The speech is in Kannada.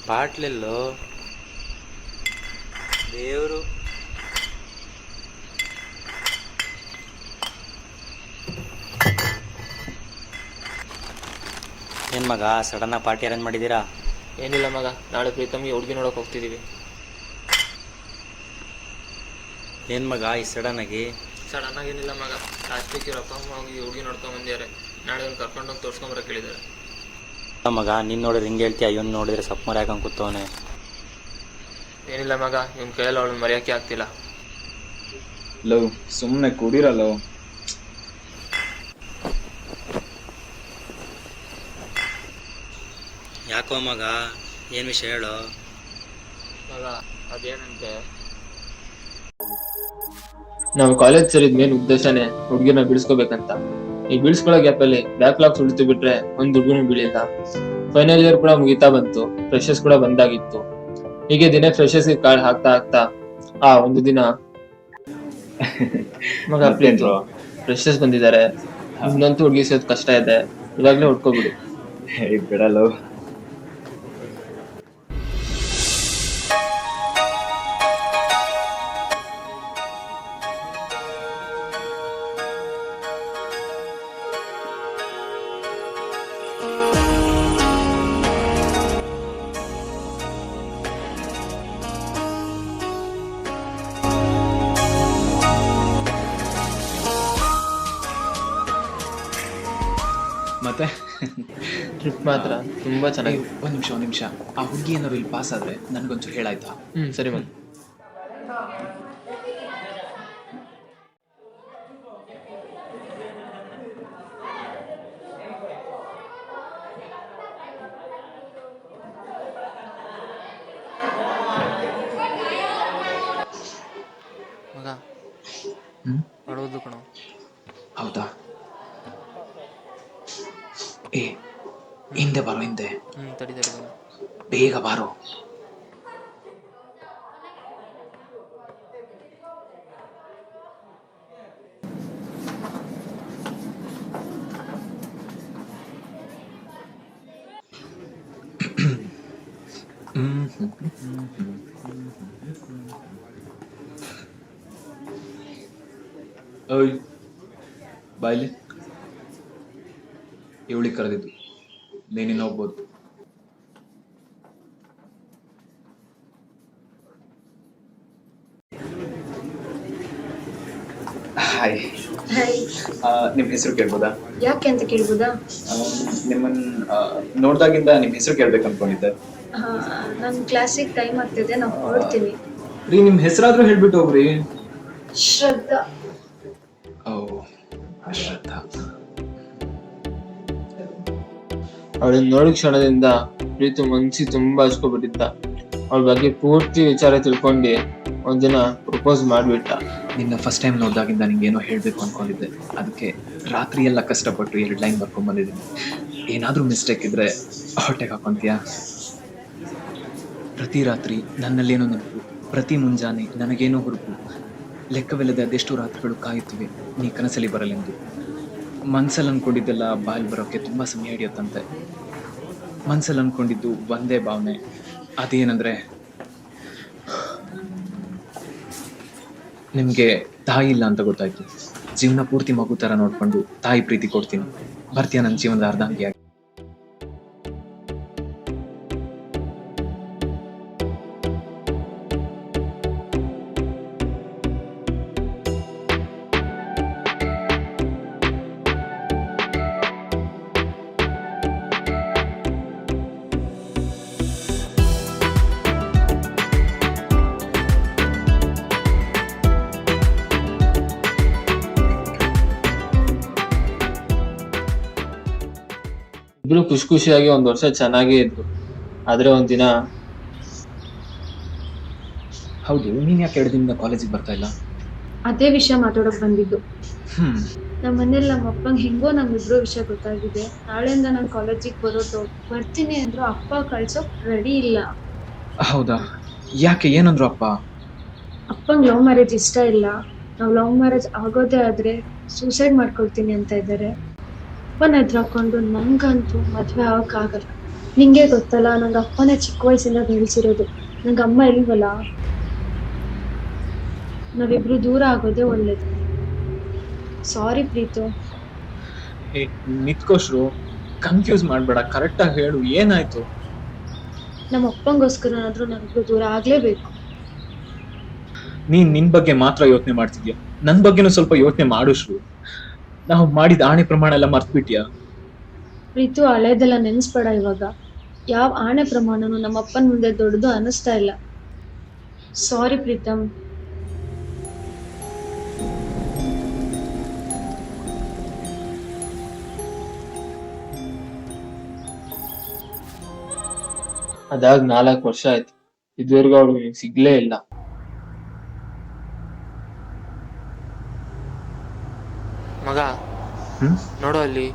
ಬಾಟ್ಲೆಲ್ಲೋ ದೇವರು. ಏನು ಮಗ ಸಡನ್ನಾಗಿ ಪಾರ್ಟಿ ಅರೇಂಜ್ ಮಾಡಿದ್ದೀರಾ? ಏನಿಲ್ಲ ಮಗ, ನಾಳೆ ಪ್ರೀತಮ್ಗೆ ಹುಡುಗಿ ನೋಡೋಕೆ ಹೋಗ್ತಿದ್ದೀವಿ. ಏನು ಮಗ ಈ ಸಡನ್ನಾಗಿ? ಸಡನ್ನಾಗಿ ಏನಿಲ್ಲ ಮಗ, ಲಾಸ್ಟ್ ವೀಕ್ ಇವ್ರ ಅಪ್ಪ ಅಮ್ಮ ಹೋಗಿ ಹುಡುಗಿ ನೋಡ್ಕೊಂಡು ಬಂದಿದ್ದಾರೆ. ನಾಳೆ ಅವ್ನು ಕರ್ಕೊಂಡೋಗಿ ತೋರಿಸ್ಕೊಂಬರಕ್ಕೆ ಹೇಳಿದ್ದಾರೆ. ಮಗ ನೀನು ನೋಡಿದ್ರೆ ಹಿಂಗೆ ಹೇಳ್ತೀಯ, ಇವನು ನೋಡಿದ್ರೆ ಸಪ್ ಮರ ಹಾಕೊಂಡು ಕೂತವನೆ. ಏನಿಲ್ಲ ಮಗ, ಇವನ ಕೈಯಲ್ಲಿ ಅವಳನ್ನ ಮರೆಯೋಕ್ಕೆ ಆಗ್ತಿಲ್ಲ. ಲವ್ ಸುಮ್ಮನೆ ಕುಡಿರಲ್ಲ. ಯಾಕೋ ಮಗ, ಏನು ವಿಷಯ ಹೇಳೋ ಮಗ. ಅದೇನಂತೆ, ನಾವು ಕಾಲೇಜ್ ಸೇರಿದ ಮೇನ್ ಉದ್ದೇಶನೇ ಹುಡುಗಿನ ಬಿಡಿಸ್ಕೋಬೇಕಂತ. ಈ ಬಿಡಿಸ್ಕೊಳ್ಳೋ ಗ್ಯಾಪಲ್ಲಿ ಬ್ಯಾಕ್ಲಾಗ್ಸ್ ಉಳಿತು ಬಿಟ್ರೆ ಒಂದ್ ಹುಡುಗನು ಬೀಳಿಲ್ಲ. ಫೈನಲ್ ಇಯರ್ ಕೂಡ ಮುಗಿತಾ ಬಂತು, ಫ್ರೆಶರ್ಸ್ ಕೂಡ ಬಂದಾಗಿತ್ತು. ಹೀಗೆ ದಿನ ಫ್ರೆಶರ್ಸ್ ಕಾರ್ಡ್ ಹಾಕ್ತಾ ಹಾಕ್ತಾ ಒಂದು ದಿನ ಮಗ ಪ್ಲೀಸ್ ಫ್ರೆಶರ್ಸ್ ಬಂದಿದ್ದಾರೆ, ಇನ್ನಂತೂ ಹುಡುಗಿ ಸಿಗೋದು ಕಷ್ಟ ಇದೆ, ಇವಾಗ್ಲೇ ಹುಡ್ಕೋಬಿಡು. ಬಿಡಲ್ಲ. ಮತ್ತೆ ಟ್ರಿಪ್ ಮಾತ್ರ ತುಂಬಾ ಚೆನ್ನಾಗಿ. ಒಂದ್ ನಿಮಿಷ, ಆ ಹುಡುಗಿ ಏನಾದ್ರು ಇಲ್ಲಿ ಪಾಸ್ ಆದ್ರೆ ನನ್ಗೊಂಚೂರು ಹೇಳಾಯ್ತಾ? ಸರಿ ಮಗ. ಮಗ ಅಳೋದು ಕಣೋ. ಹೌದಾ? ಏ ಹಿಂದೆ ಬಾರೋ, ಹಿಂದೆ ತಡಿ ಮಗ. ಬೇಗ ಬಾರೋ. ಓಯ್ ಬಾಯ್ಲಿ, ಇವಳಿಗೆ ಕರೆದಿದ್ದು ನೀನಿನ್ನು ಹೋಗ್ಬೋದು. ಹಾಯ್. ನಿಮ್ಮ ಹೆಸರು ಕೇಳ್ಬೋದಾ? ಯಾಕೆ ಅಂತ ಕೇಳ್ಬೋದಾ? ನಿಮ್ಮನ್ನ ನೋಡ್ದಾಗಿಂದ ನಿಮ್ಮ ಹೆಸರು ಕೇಳ್ಬೇಕು ಅನ್ಕೊಂಡಿದ್ದೆ. ನನ್ನ ಕ್ಲಾಸಿಗೆ ಟೈಮ್ ಆಗ್ತಿದೆ, ನಾವು ಹೊರಡ್ತೀವಿ. ರೀ, ನಿಮ್ಮ ಹೆಸರಾದ್ರೂ ಹೇಳ್ಬಿಟ್ಟು ಹೋಗ್ರಿ. ಶ್ರದ್ಧಾ. ಓ ಶ್ರದ್ಧಾ. ಅವಳನ್ನ ನೋಡಿದ ಕ್ಷಣದಿಂದ ಪ್ರೀತು ಮನ್ಸಿ ತುಂಬಾ ಹಚ್ಕೊಬಿಟ್ಟಿದ್ದ. ಅವಳ ಬಗ್ಗೆ ಪೂರ್ತಿ ವಿಚಾರ ತಿಳ್ಕೊಂಡು ಒಂದಿನ ಪ್ರಪೋಸ್ ಮಾಡ್ಬಿಟ್ಟ. ನಿನ್ನ ಫಸ್ಟ್ ಟೈಮ್ ನೋಡಿದಾಗಿಂದ ನಿಂಗೇನೋ ಹೇಳಬೇಕು ಅನ್ಕೊಂಡಿದ್ದೆ, ಅದಕ್ಕೆ ರಾತ್ರಿ ಎಲ್ಲ ಕಷ್ಟಪಟ್ಟು 2 ಲೈನ್ ಬರ್ಕೊಂಡ್ ಬಂದಿದ್ದೀನಿ. ಏನಾದರೂ ಮಿಸ್ಟೇಕ್ ಇದ್ರೆ ಹೊಟ್ಟೆಗೆ ಹಾಕೊಂತೀಯಾ? ಪ್ರತಿ ರಾತ್ರಿ ನನ್ನಲ್ಲೇನೋ ನೆನಪು, ಪ್ರತಿ ಮುಂಜಾನೆ ನನಗೇನೋ ಹುರುಪು, ಲೆಕ್ಕವಿಲ್ಲದೆ ಅದೆಷ್ಟು ರಾತ್ರಿಗಳು ಕಾಯುತ್ತಿವೆ ನೀ ಕನಸಲ್ಲಿ ಬರಲೆಂದು. ಮನ್ಸಲ್ಲಿ ಅನ್ಕೊಂಡಿದ್ದೆಲ್ಲ ಬಾಯಲ್ಲಿ ಬರೋಕ್ಕೆ ತುಂಬ ಸಮಯ ಹಿಡಿಯುತ್ತಂತೆ. ಮನ್ಸಲ್ಲಿ ಅನ್ಕೊಂಡಿದ್ದು ಒಂದೇ ಭಾವನೆ, ಅದೇನಂದ್ರೆ ನಿಮಗೆ ತಾಯಿ ಇಲ್ಲ ಅಂತ ಗೊತ್ತಾಯ್ತು. ಜೀವನ ಪೂರ್ತಿ ಮಗು ಥರ ನೋಡ್ಕೊಂಡು ತಾಯಿ ಪ್ರೀತಿ ಕೊಡ್ತೀನಿ, ಬರ್ತೀಯ ನನ್ನ ಜೀವನದ ಅರ್ಧಾಂಗಿಯಾಗಿ? ಇಬ್ರು ಖುಷಿ ಖುಷಿಯಾಗಿ 1 ವರ್ಷ ಚೆನ್ನಾಗೇ ಇದ್ರು. ಆದ್ರೆ ಒಂದಿನ ಹೌದು, ನೀನ್ ಯಾಕೆ 2 ದಿನದಿಂದ ಕಾಲೇಜಿಗೆ ಬರ್ತಾ ಇಲ್ಲ? ಅದೇ ವಿಷಯ ಮಾತಾಡೋಕೆ ಬಂದಿದ್ದು. ನಮ್ಮ ಮನೇಲಿ ನಮ್ಮ ಅಪ್ಪಂಗೆ ಹೆಂಗೋ ನಮ್ಮಿಬ್ರು ವಿಷಯ ಗೊತ್ತಾಗಿದೆ. ನಾಳೆಯಿಂದ ನಾನು ಕಾಲೇಜಿಗೆ ಬರ್ತೀನಿ ಅಂದ್ರು, ಅಪ್ಪ ಕಳ್ಸೋಕ್ ರೆಡಿ ಇಲ್ಲ. ಹೌದಾ? ಯಾಕೆ, ಏನಂದ್ರು ಅಪ್ಪ? ಅಪ್ಪಂಗೆ ಲವ್ ಮ್ಯಾರೇಜ್ ಇಷ್ಟ ಇಲ್ಲ. ನಾವು ಲವ್ ಮ್ಯಾರೇಜ್ ಆಗೋದೇ ಆದ್ರೆ ಸೂಸೈಡ್ ಮಾಡ್ಕೊಳ್ತೀನಿ ಅಂತ ಇದ್ದಾರೆ. ಅಪ್ಪನ ಎದುರು ಹಾಕೊಂಡು ನಂಗಂತೂ ಮದ್ವೆ ಆಗಕ್ಕಾಗಲ್ಲ, ನಿಂಗೆ ಗೊತ್ತಲ್ಲ, ನಂಗೆ ಅಪ್ಪನೇ ಚಿಕ್ಕ ವಯಸ್ಸಿಂದ ಬೆಳೆಸಿರೋದು. ನಂಗೆ ಅಮ್ಮ ಇಲ್ವಲ್ಲ, ನಾವಿಬ್ರು ದೂರ ಆಗೋದೇ ಒಳ್ಳೇದು. ಸಾರಿ ಪ್ರೀತು. ನಿತ್ಕೋಶ್ರು, ಕನ್ಫ್ಯೂಸ್ ಮಾಡ್ಬೇಡ, ಕರೆಕ್ಟ್ ಆಗಿ ಹೇಳು ಏನಾಯ್ತು. ನಮ್ಮ ಅಪ್ಪಂಗೋಸ್ಕರನಾದ್ರೂ ನಾವಿಬ್ರು ದೂರ ಆಗ್ಲೇಬೇಕು. ನೀನ್ ನಿನ್ ಬಗ್ಗೆ ಮಾತ್ರ ಯೋಚನೆ ಮಾಡ್ತಿದ್ಯಾ, ನನ್ ಬಗ್ಗೆನೂ ಸ್ವಲ್ಪ ಯೋಚನೆ ಮಾಡುಶ್ರು. ನಾವು ಮಾಡಿದ ಆಣೆ ಪ್ರಮಾಣ ಎಲ್ಲ ಮರ್ತ್ಬಿಟ್ಯಾ? ಪ್ರೀತು, ಹಳೇದೆಲ್ಲ ನೆನ್ಸ್ಬೇಡ ಇವಾಗ. ಯಾವ ಆಣೆ ಪ್ರಮಾಣನು ನಮ್ಮ ಅಪ್ಪನ ಮುಂದೆ ದೊಡ್ಡದು ಅನ್ನಿಸ್ತಾ ಇಲ್ಲ. ಸಾರಿ ಪ್ರೀತಮ್. ಅದಾಗ್ 4 ವರ್ಷ ಆಯ್ತು. ಇದುವರೆಗೂ ಅವಳು ನಿಂಗೆ ಸಿಗ್ಲೇ ಇಲ್ಲ. ಮಗ ಹ್ಮ್ ನೋಡು ಅಲ್ಲಿ